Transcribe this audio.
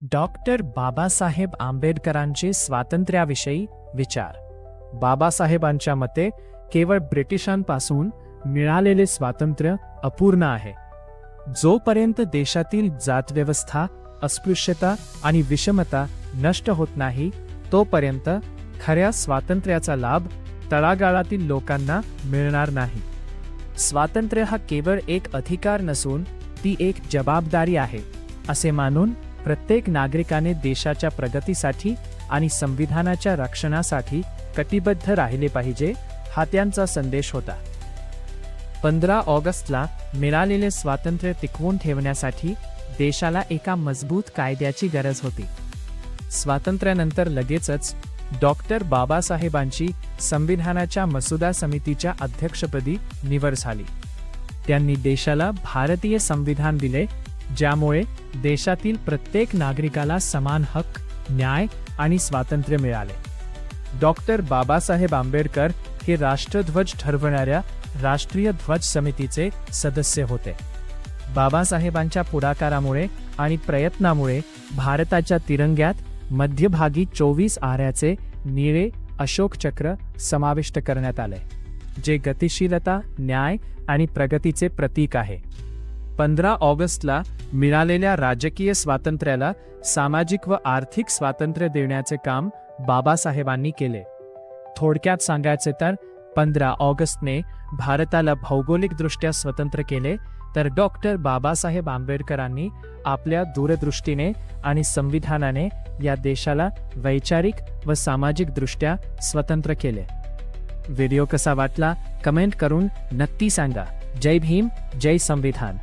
Doctor Babasaheb आंबेडकरांचे स्वातंत्र्याविषयी विचार. बाबासाहेबांच्या मते केवळ ब्रिटिशांपासून मिळालेले स्वातंत्र्य अपूर्ण आहे. जोपर्यंत देशातील जातव्यवस्था, अस्पृश्यता आणि विषमता नष्ट होत नाही, तोपर्यंत खऱ्या स्वातंत्र्याचा लाभ तळागाळातील लोकांना मिळणार नाही. स्वातंत्र्य हा केवळ एक अधिकार नसून ती एक जबाबदारी आहे, असे मानून प्रत्येक नागरिकाने देशाच्या प्रगतीसाठी आणि संविधानाच्या रक्षणासाठी कटिबद्ध राहिले पाहिजे, हा त्यांचा संदेश होता. 15 ऑगस्टला मिळालेले स्वातंत्र्य टिकवून ठेवण्यासाठी देशाला एका मजबूत कायद्याची गरज होती. स्वातंत्र्यानंतर लगेचच डॉक्टर बाबासाहेबांची संविधानाच्या मसुदा समितीच्या अध्यक्षपदी निवड झाली. त्यांनी देशाला भारतीय संविधान दिले, ज्यामुळे देशातील प्रत्येक नागरिकाला समान हक्क, न्याय आणि स्वातंत्र्य मिळाले. डॉक्टर बाबासाहेब आंबेडकर हे राष्ट्रध्वज ठरवणाऱ्या राष्ट्रीय ध्वज समितीचे सदस्य होते. बाबासाहेबांच्या पुढाकारामुळे आणि प्रयत्नामुळे भारताच्या तिरंग्यात मध्यभागी 24 आऱ्याचे निळे अशोक चक्र समाविष्ट करण्यात आले, जे गतिशीलता, न्याय आणि प्रगतीचे प्रतीक आहे. 15 ऑगस्टला मिळालेल्या राजकीय स्वातंत्र्याला सामाजिक व आर्थिक स्वातंत्र्य देण्याचे काम बाबासाहेबांनी केले. थोडक्यात सांगायचे तर 15 ऑगस्टने भारताला भौगोलिकदृष्ट्या स्वतंत्र केले, तर डॉक्टर बाबासाहेब आंबेडकरांनी आपल्या दूरदृष्टीने आणि संविधानाने या देशाला वैचारिक व सामाजिकदृष्ट्या स्वतंत्र केले. व्हिडिओ कसा वाटला कमेंट करून नक्की सांगा. जय भीम, जय संविधान.